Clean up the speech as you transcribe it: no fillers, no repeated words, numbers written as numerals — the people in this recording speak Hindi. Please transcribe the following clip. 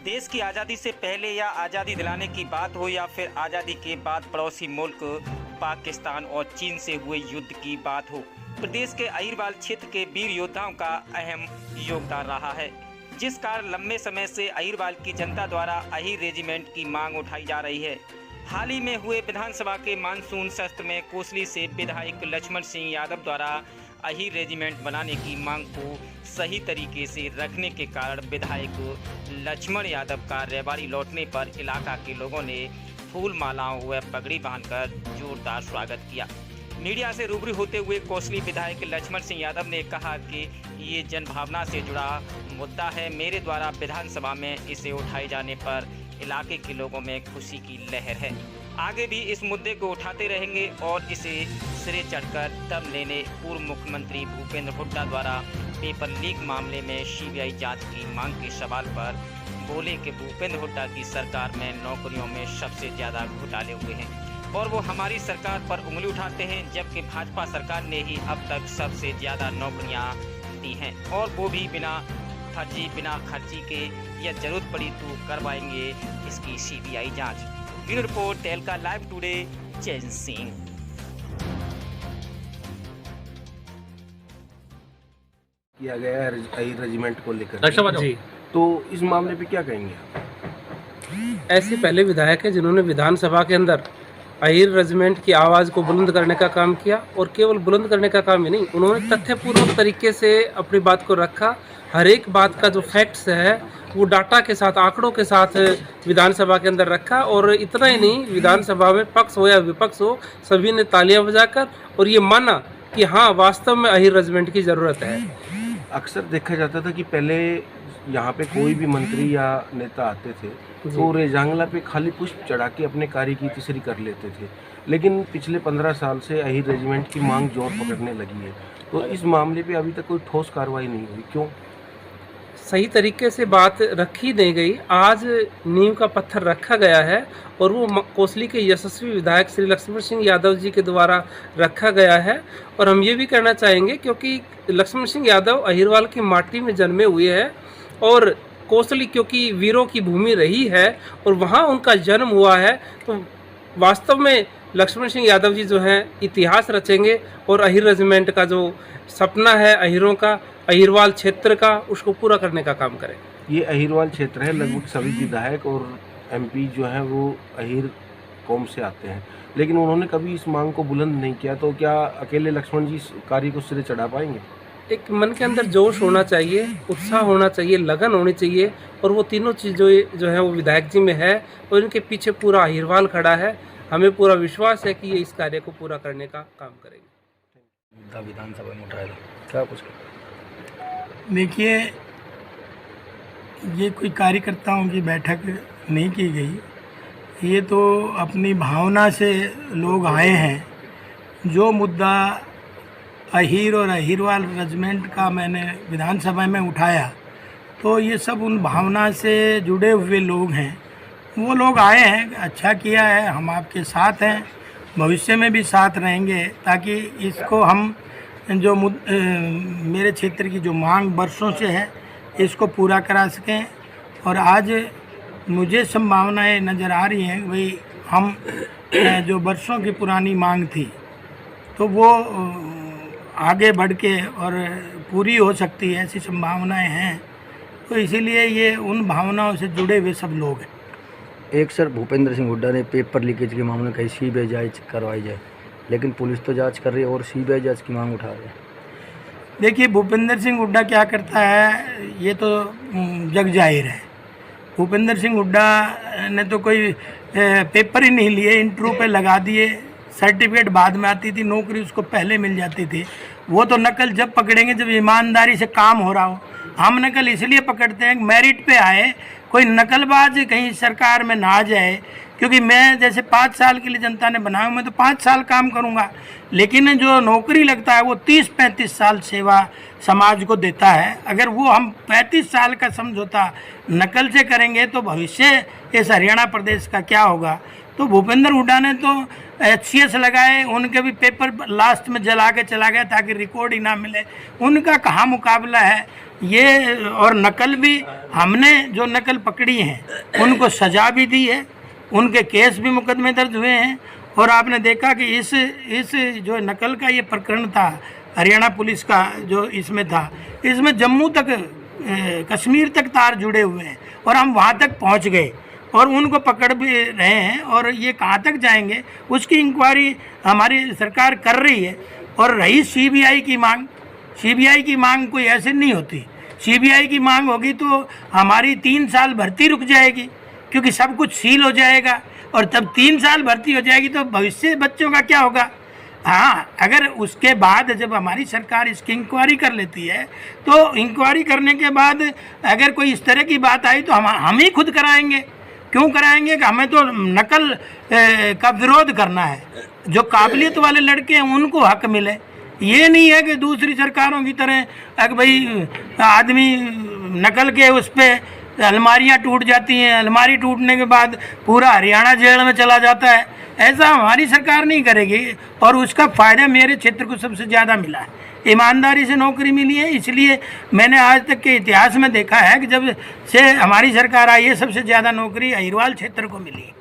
देश की आज़ादी से पहले या आज़ादी दिलाने की बात हो या फिर आज़ादी के बाद पड़ोसी मुल्क पाकिस्तान और चीन से हुए युद्ध की बात हो, प्रदेश के अहिरवाल क्षेत्र के वीर योद्धाओं का अहम योगदान रहा है, जिस कारण लंबे समय से अहिरवाल की जनता द्वारा अहिर रेजिमेंट की मांग उठाई जा रही है। हाल ही में हुए विधानसभा के मानसून सत्र में कोसली से विधायक लक्ष्मण सिंह यादव द्वारा अहिर रेजिमेंट बनाने की मांग को सही तरीके से रखने के कारण विधायक लक्ष्मण यादव का रेवाड़ी लौटने पर इलाका के लोगों ने फूल मालाओं व पगड़ी बांधकर जोरदार स्वागत किया। मीडिया से रूबरू होते हुए कोसली विधायक लक्ष्मण सिंह यादव ने कहा कि ये जनभावना से जुड़ा मुद्दा है। मेरे द्वारा विधानसभा में इसे उठाए जाने पर इलाके के लोगों में खुशी की लहर है। आगे भी इस मुद्दे को उठाते रहेंगे और इसे सिरे चढ़कर दम लेने पूर्व मुख्यमंत्री भूपेंद्र हुड्डा द्वारा पेपर लीक मामले में सीबीआई जांच की मांग के सवाल पर बोले कि भूपेंद्र हुड्डा की सरकार में नौकरियों में सबसे ज़्यादा घोटाले हुए हैं और वो हमारी सरकार पर उंगली उठाते हैं, जबकि भाजपा सरकार ने ही अब तक सबसे ज़्यादा नौकरियां दी हैं और वो भी बिना फर्जी बिना खर्ची के, या जरूरत पड़ी तो करवाएंगे इसकी सीबीआई जांच। ब्यूरो रिपोर्ट तहलका लाइव टुडे, चैन सिंह। किया गया है अहिर रेजिमेंट को लेकर जी। तो इस मामले पे क्या कहेंगे आप? ऐसे पहले विधायक है जिन्होंने विधानसभा के अंदर अहिर रेजिमेंट की आवाज़ को बुलंद करने का काम किया, और केवल बुलंद करने का काम ही नहीं, उन्होंने तथ्यपूर्वक तरीके से अपनी बात को रखा। हर एक बात का जो फैक्ट्स है वो डाटा के साथ, आंकड़ों के साथ विधानसभा के अंदर रखा, और इतना ही नहीं, विधानसभा में पक्ष हो या विपक्ष हो, सभी ने तालियां बजाकर और ये माना कि हाँ, वास्तव में अहिर रेजिमेंट की ज़रूरत है। अक्सर देखा जाता था कि पहले यहाँ पे कोई भी मंत्री या नेता आते थे तो रेजांगला पे खाली पुष्प चढ़ा के अपने कार्य की तीसरी कर लेते थे, लेकिन पिछले 15 साल से अहिर रेजिमेंट की मांग जोर पकड़ने लगी है। तो इस मामले पे अभी तक कोई ठोस कार्रवाई नहीं हुई, क्यों? सही तरीके से बात रखी नहीं गई। आज नींव का पत्थर रखा गया है और वो कोसली के यशस्वी विधायक श्री लक्ष्मण सिंह यादव जी के द्वारा रखा गया है। और हम ये भी कहना चाहेंगे क्योंकि लक्ष्मण सिंह यादव अहिरवाल की माटी में जन्मे हुए हैं और कोसली क्योंकि वीरों की भूमि रही है और वहाँ उनका जन्म हुआ है, तो वास्तव में लक्ष्मण सिंह यादव जी जो हैं इतिहास रचेंगे और अहिर रेजिमेंट का जो सपना है अहिरों का, अहिरवाल क्षेत्र का, उसको पूरा करने का काम करें। ये अहिरवाल क्षेत्र है, लगभग सभी विधायक और एमपी जो हैं वो अहिर कौम से आते हैं, लेकिन उन्होंने कभी इस मांग को बुलंद नहीं किया। तो क्या अकेले लक्ष्मण जी इस कार्य को सिरे चढ़ा पाएंगे? एक मन के अंदर जोश होना चाहिए, उत्साह होना चाहिए, लगन होनी चाहिए, और वो तीनों चीज़ जो है वो विधायक जी में है और इनके पीछे पूरा अहिरवाल खड़ा है। हमें पूरा विश्वास है कि ये इस कार्य को पूरा करने का काम करेंगे। विधानसभा में उठाया क्या कुछ? देखिए, ये कोई कार्यकर्ताओं की बैठक नहीं की गई, ये तो अपनी भावना से लोग आए हैं। जो मुद्दा अहिर और अहिरवाल रेजिमेंट का मैंने विधानसभा में उठाया, तो ये सब उन भावना से जुड़े हुए लोग हैं, वो लोग आए हैं। अच्छा किया है, हम आपके साथ हैं, भविष्य में भी साथ रहेंगे, ताकि इसको हम जो मेरे क्षेत्र की जो मांग वर्षों से है इसको पूरा करा सकें। और आज मुझे संभावनाएं नज़र आ रही हैं भाई, हम जो वर्षों की पुरानी मांग थी तो वो आगे बढ़ के और पूरी हो सकती है, ऐसी संभावनाएं हैं। तो इसीलिए ये उन भावनाओं से जुड़े हुए सब लोग हैं। एक सर भूपेंद्र सिंह हुड्डा ने पेपर लीकेज के मामले में कहीं सीबीआई जांच करवाई जाए, लेकिन पुलिस तो जांच कर रही है और सीबीआई जांच की मांग उठा रही है। देखिए, भूपेंद्र सिंह हुड्डा क्या करता है ये तो जग जाहिर है। भूपेंद्र सिंह हुड्डा ने तो कोई पेपर ही नहीं लिए, इंटरव्यू पे लगा दिए, सर्टिफिकेट बाद में आती थी, नौकरी उसको पहले मिल जाती थी। वो तो नकल जब पकड़ेंगे जब ईमानदारी से काम हो रहा हो। हम नकल इसलिए पकड़ते हैं मेरिट पे आए, कोई नकलबाज कहीं सरकार में ना जाए। क्योंकि मैं जैसे 5 साल के लिए जनता ने बनाया, मैं तो 5 साल काम करूंगा, लेकिन जो नौकरी लगता है वो 30-35 साल सेवा समाज को देता है। अगर वो हम 35 साल का समझौता नकल से करेंगे तो भविष्य इस हरियाणा प्रदेश का क्या होगा। तो भूपेंद्र हुड्डा ने तो HCS लगाए, उनके भी पेपर लास्ट में जला के चला गया ताकि रिकॉर्ड ही ना मिले। उनका कहाँ मुकाबला है ये और नकल भी हमने जो नकल पकड़ी हैं उनको सज़ा भी दी है, उनके केस भी मुकदमे दर्ज हुए हैं। और आपने देखा कि इस जो नकल का ये प्रकरण था, हरियाणा पुलिस का जो इसमें था, इसमें जम्मू तक कश्मीर तक तार जुड़े हुए हैं और हम वहाँ तक पहुँच गए और उनको पकड़ भी रहे हैं। और ये कहाँ तक जाएंगे उसकी इंक्वायरी हमारी सरकार कर रही है। और रही सीबीआई की मांग, सीबीआई की मांग कोई ऐसे नहीं होती। सीबीआई की मांग होगी तो हमारी 3 साल भर्ती रुक जाएगी, क्योंकि सब कुछ सील हो जाएगा और तब 3 साल भर्ती हो जाएगी तो भविष्य बच्चों का क्या होगा। हाँ, अगर उसके बाद जब हमारी सरकार इसकी इंक्वायरी कर लेती है तो इंक्वायरी करने के बाद अगर कोई इस तरह की बात आई तो हम ही खुद कराएंगे। क्यों कराएंगे कि हमें तो नकल का विरोध करना है। जो काबिलियत वाले लड़के हैं उनको हक मिले। ये नहीं है कि दूसरी सरकारों की तरह अगर भाई आदमी नकल के उस पर अलमारियाँ टूट जाती हैं, अलमारी टूटने के बाद पूरा हरियाणा जेल में चला जाता है, ऐसा हमारी सरकार नहीं करेगी। और उसका फ़ायदा मेरे क्षेत्र को सबसे ज़्यादा मिला है। ईमानदारी से नौकरी मिली है, इसलिए मैंने आज तक के इतिहास में देखा है कि जब से हमारी सरकार आई है सबसे ज़्यादा नौकरी अहिरवाल क्षेत्र को मिली है।